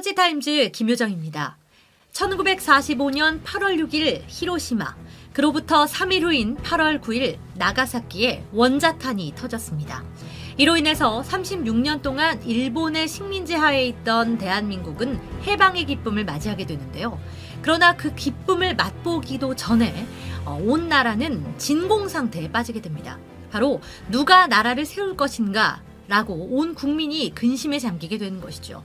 터치타임즈 김효정입니다. 1945년 8월 6일 히로시마, 그로부터 3일 후인 8월 9일 나가사키에 원자탄이 터졌습니다. 이로 인해서 36년 동안 일본의 식민지 하에 있던 대한민국은 해방의 기쁨을 맞이하게 되는데요. 그러나 그 기쁨을 맛보기도 전에 온 나라는 진공 상태에 빠지게 됩니다. 바로 누가 나라를 세울 것인가 라고 온 국민이 근심에 잠기게 되는 것이죠.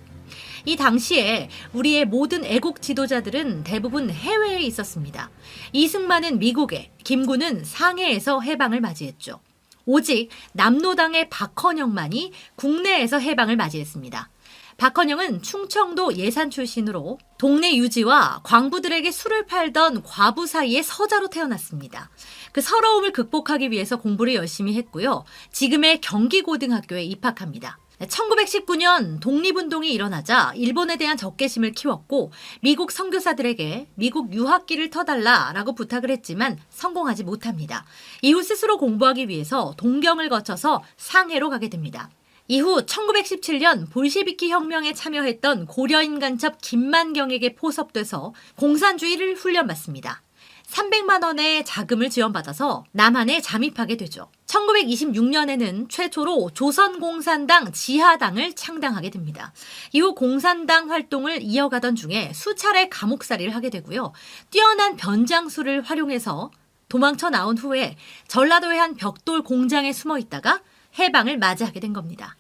이 당시에 우리의 모든 애국 지도자들은 대부분 해외에 있었습니다. 이승만은 미국에, 김구는 상해에서 해방을 맞이했죠. 오직 남로당의 박헌영만이 국내에서 해방을 맞이했습니다. 박헌영은 충청도 예산 출신으로 동네 유지와 광부들에게 술을 팔던 과부 사이의 서자로 태어났습니다. 그 서러움을 극복하기 위해서 공부를 열심히 했고요. 지금의 경기고등학교에 입학합니다. 1919년 독립운동이 일어나자 일본에 대한 적개심을 키웠고 미국 선교사들에게 미국 유학기를 터달라라고 부탁을 했지만 성공하지 못합니다. 이후 스스로 공부하기 위해서 동경을 거쳐서 상해로 가게 됩니다. 이후 1917년 볼셰비키 혁명에 참여했던 고려인 간첩 김만경에게 포섭돼서 공산주의를 훈련받습니다. 300만 원의 자금을 지원받아서 남한에 잠입하게 되죠. 1926년에는 최초로 조선공산당 지하당을 창당하게 됩니다. 이후 공산당 활동을 이어가던 중에 수차례 감옥살이를 하게 되고요. 뛰어난 변장술을 활용해서 도망쳐 나온 후에 전라도의 한 벽돌 공장에 숨어 있다가 해방을 맞이하게 된 겁니다.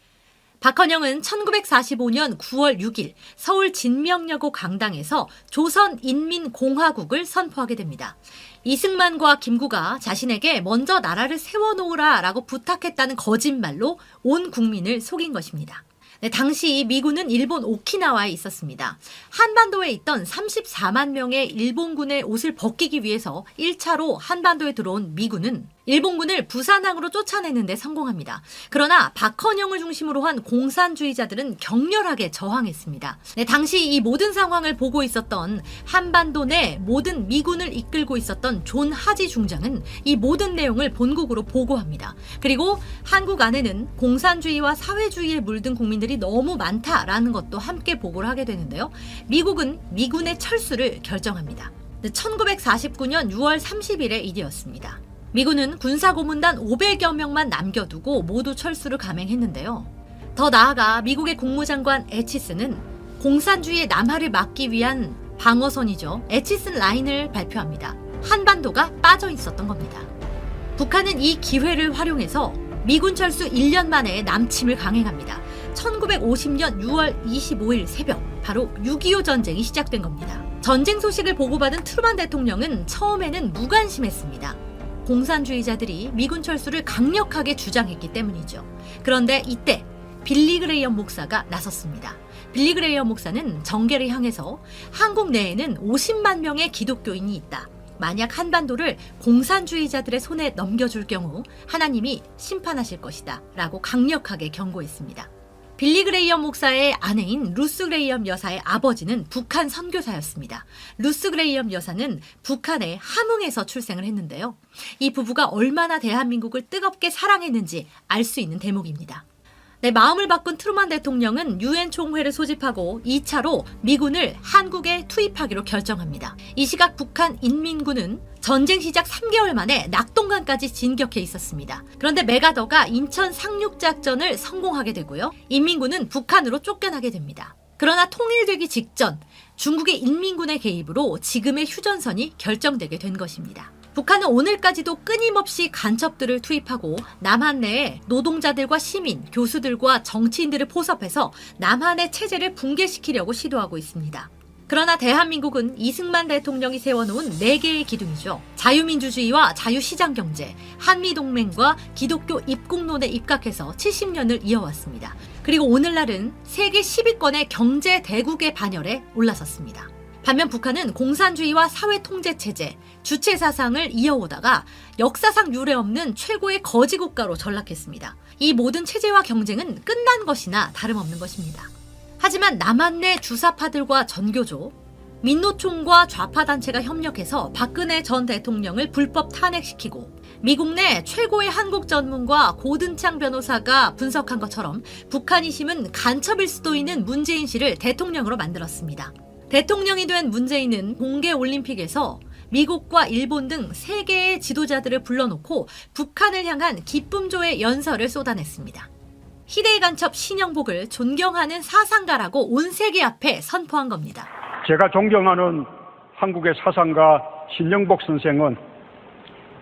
박헌영은 1945년 9월 6일 서울 진명여고 강당에서 조선인민공화국을 선포하게 됩니다. 이승만과 김구가 자신에게 먼저 나라를 세워놓으라 라고 부탁했다는 거짓말로 온 국민을 속인 것입니다. 당시 미군은 일본 오키나와에 있었습니다. 한반도에 있던 34만 명의 일본군의 옷을 벗기기 위해서 1차로 한반도에 들어온 미군은 일본군을 부산항으로 쫓아내는 데 성공합니다. 그러나 박헌영을 중심으로 한 공산주의자들은 격렬하게 저항했습니다. 당시 이 모든 상황을 보고 있었던 한반도 내 모든 미군을 이끌고 있었던 존 하지 중장은 이 모든 내용을 본국으로 보고합니다. 그리고 한국 안에는 공산주의와 사회주의에 물든 국민들이 너무 많다라는 것도 함께 보고를 하게 되는데요. 미국은 미군의 철수를 결정합니다. 1949년 6월 30일의 일이었습니다. 미군은 군사고문단 500여 명만 남겨두고 모두 철수를 감행했는데요. 더 나아가 미국의 국무장관 에치스는 공산주의의 남하를 막기 위한 방어선이죠. 에치스 라인을 발표합니다. 한반도가 빠져 있었던 겁니다. 북한은 이 기회를 활용해서 미군 철수 1년 만에 남침을 강행합니다. 1950년 6월 25일 새벽, 바로 6.25 전쟁이 시작된 겁니다. 전쟁 소식을 보고받은 트루만 대통령은 처음에는 무관심했습니다. 공산주의자들이 미군 철수를 강력하게 주장했기 때문이죠. 그런데 이때 빌리 그레이엄 목사가 나섰습니다. 빌리 그레이엄 목사는 정계를 향해서 한국 내에는 50만 명의 기독교인이 있다. 만약 한반도를 공산주의자들의 손에 넘겨줄 경우 하나님이 심판하실 것이다 라고 강력하게 경고했습니다. 빌리 그레이엄 목사의 아내인 루스 그레이엄 여사의 아버지는 북한 선교사였습니다. 루스 그레이엄 여사는 북한의 함흥에서 출생을 했는데요. 이 부부가 얼마나 대한민국을 뜨겁게 사랑했는지 알 수 있는 대목입니다. 마음을 바꾼 트루만 대통령은 유엔 총회를 소집하고 2차로 미군을 한국에 투입하기로 결정합니다. 이 시각 북한 인민군은 전쟁 시작 3개월 만에 낙동강까지 진격해 있었습니다. 그런데 메가더가 인천 상륙작전을 성공하게 되고요. 인민군은 북한으로 쫓겨나게 됩니다. 그러나 통일되기 직전 중국의 인민군의 개입으로 지금의 휴전선이 결정되게 된 것입니다. 북한은 오늘까지도 끊임없이 간첩들을 투입하고 남한 내에 노동자들과 시민, 교수들과 정치인들을 포섭해서 남한의 체제를 붕괴시키려고 시도하고 있습니다. 그러나 대한민국은 이승만 대통령이 세워놓은 4개의 기둥이죠. 자유민주주의와 자유시장경제, 한미동맹과 기독교 입국론에 입각해서 70년을 이어왔습니다. 그리고 오늘날은 세계 10위권의 경제 대국의 반열에 올라섰습니다. 반면 북한은 공산주의와 사회통제체제, 주체사상을 이어오다가 역사상 유례없는 최고의 거지국가로 전락했습니다. 이 모든 체제와 경쟁은 끝난 것이나 다름없는 것입니다. 하지만 남한 내 주사파들과 전교조, 민노총과 좌파단체가 협력해서 박근혜 전 대통령을 불법 탄핵시키고 미국 내 최고의 한국 전문가 고든창 변호사가 분석한 것처럼 북한이 심은 간첩일 수도 있는 문재인 씨를 대통령으로 만들었습니다. 대통령이 된 문재인은 동계올림픽에서 미국과 일본 등 세계의 지도자들을 불러놓고 북한을 향한 기쁨조의 연설을 쏟아냈습니다. 희대의 간첩 신영복을 존경하는 사상가라고 온 세계 앞에 선포한 겁니다. 제가 존경하는 한국의 사상가 신영복 선생은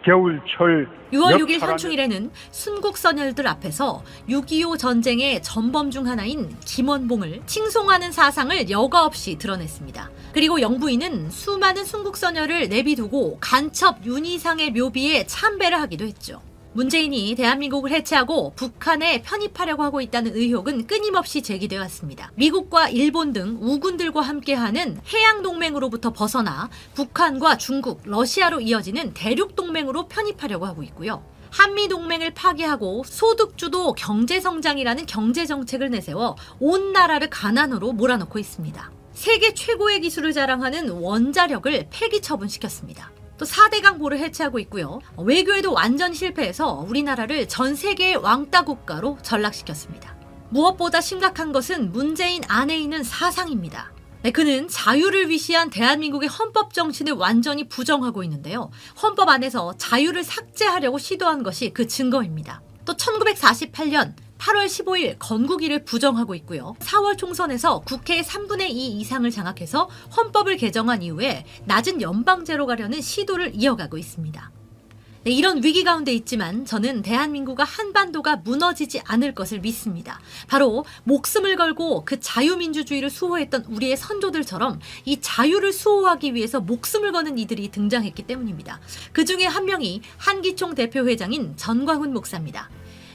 겨울철 6월 6일 현충일에는 순국 선열들 앞에서 6.25 전쟁의 전범 중 하나인 김원봉을 칭송하는 사상을 여과 없이 드러냈습니다. 그리고 영부인은 수많은 순국 선열을 내비두고 간첩 윤희상의 묘비에 참배를 하기도 했죠. 문재인이 대한민국을 해체하고 북한에 편입하려고 하고 있다는 의혹은 끊임없이 제기되어 왔습니다. 미국과 일본 등 우군들과 함께하는 해양동맹으로부터 벗어나 북한과 중국, 러시아로 이어지는 대륙동맹으로 편입하려고 하고 있고요. 한미동맹을 파괴하고 소득주도 경제성장이라는 경제정책을 내세워 온 나라를 가난으로 몰아넣고 있습니다. 세계 최고의 기술을 자랑하는 원자력을 폐기 처분시켰습니다. 또 4대 강보를 해체하고 있고요. 외교에도 완전 실패해서 우리나라를 전 세계의 왕따 국가로 전락시켰습니다. 무엇보다 심각한 것은 문재인 안에 있는 사상입니다. 그는 자유를 위시한 대한민국의 헌법 정신을 완전히 부정하고 있는데요. 헌법 안에서 자유를 삭제하려고 시도한 것이 그 증거입니다. 또 1948년 8월 15일 건국일을 부정하고 있고요. 4월 총선에서 국회의 3분의 2 이상을 장악해서 헌법을 개정한 이후에 낮은 연방제로 가려는 시도를 이어가고 있습니다. 이런 위기 가운데 있지만 저는 대한민국과 한반도가 무너지지 않을 것을 믿습니다. 바로 목숨을 걸고 그 자유민주주의를 수호했던 우리의 선조들처럼 이 자유를 수호하기 위해서 목숨을 거는 이들이 등장했기 때문입니다. 그 중에 한 명이 한기총 대표회장인 전광훈 목사입니다.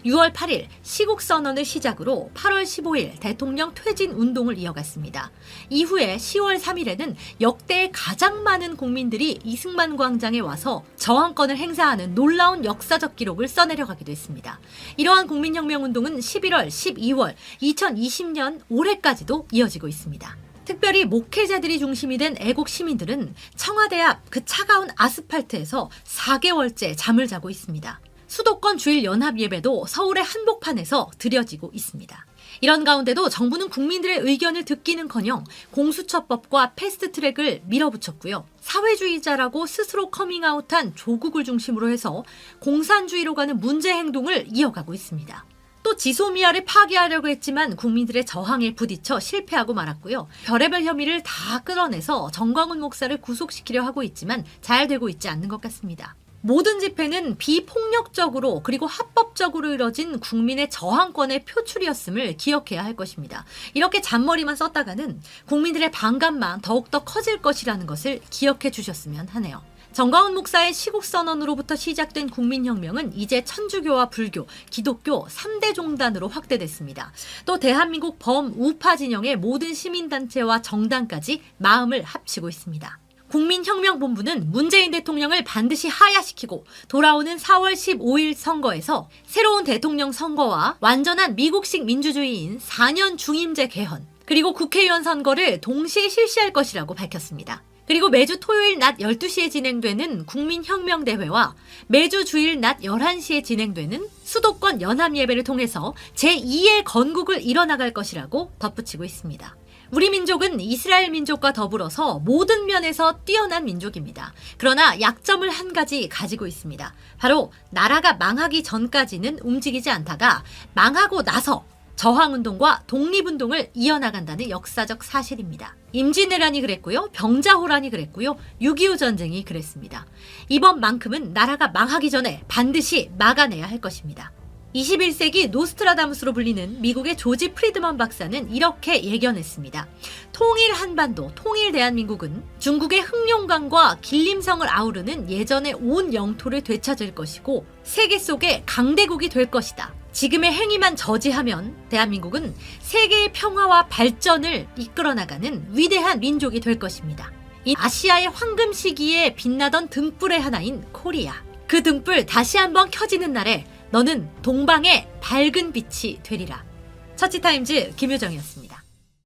6월 8일 시국선언을 시작으로 8월 15일 대통령 퇴진 운동을 이어갔습니다. 이후에 10월 3일에는 역대 가장 많은 국민들이 이승만 광장에 와서 저항권을 행사하는 놀라운 역사적 기록을 써내려가기도 했습니다. 이러한 국민혁명운동은 11월, 12월, 2020년 올해까지도 이어지고 있습니다. 특별히 목회자들이 중심이 된 애국 시민들은 청와대 앞 그 차가운 아스팔트에서 4개월째 잠을 자고 있습니다. 수도권 주일 연합 예배도 서울의 한복판에서 드려지고 있습니다. 이런 가운데도 정부는 국민들의 의견을 듣기는커녕 공수처법과 패스트트랙을 밀어붙였고요. 사회주의자라고 스스로 커밍아웃한 조국을 중심으로 해서 공산주의로 가는 문제 행동을 이어가고 있습니다. 또 지소미아를 파기하려고 했지만 국민들의 저항에 부딪혀 실패하고 말았고요. 별의별 혐의를 다 끌어내서 정광훈 목사를 구속시키려 하고 있지만 잘 되고 있지 않는 것 같습니다. 모든 집회는 비폭력적으로 그리고 합법적으로 이뤄진 국민의 저항권의 표출이었음을 기억해야 할 것입니다. 이렇게 잔머리만 썼다가는 국민들의 반감만 더욱더 커질 것이라는 것을 기억해 주셨으면 하네요. 정광훈 목사의 시국선언으로부터 시작된 국민혁명은 이제 천주교와 불교, 기독교 3대 종단으로 확대됐습니다. 또 대한민국 범우파 진영의 모든 시민단체와 정당까지 마음을 합치고 있습니다. 국민혁명본부는 문재인 대통령을 반드시 하야시키고 돌아오는 4월 15일 선거에서 새로운 대통령 선거와 완전한 미국식 민주주의인 4년 중임제 개헌, 그리고 국회의원 선거를 동시에 실시할 것이라고 밝혔습니다. 그리고 매주 토요일 낮 12시에 진행되는 국민혁명대회와 매주 주일 낮 11시에 진행되는 수도권 연합예배를 통해서 제2의 건국을 이뤄나갈 것이라고 덧붙이고 있습니다. 우리 민족은 이스라엘 민족과 더불어서 모든 면에서 뛰어난 민족입니다. 그러나 약점을 한 가지 가지고 있습니다. 바로 나라가 망하기 전까지는 움직이지 않다가 망하고 나서 저항운동과 독립운동을 이어나간다는 역사적 사실입니다. 임진왜란이 그랬고요. 병자호란이 그랬고요. 6.25 전쟁이 그랬습니다. 이번만큼은 나라가 망하기 전에 반드시 막아내야 할 것입니다. 21세기 노스트라다무스로 불리는 미국의 조지 프리드먼 박사는 이렇게 예견했습니다. 통일 한반도, 통일 대한민국은 중국의 흑룡강과 길림성을 아우르는 예전의 온 영토를 되찾을 것이고 세계 속의 강대국이 될 것이다. 지금의 행위만 저지하면 대한민국은 세계의 평화와 발전을 이끌어나가는 위대한 민족이 될 것입니다. 이 아시아의 황금 시기에 빛나던 등불의 하나인 코리아. 그 등불 다시 한번 켜지는 날에 너는 동방의 밝은 빛이 되리라. 처치타임즈 김효정이었습니다.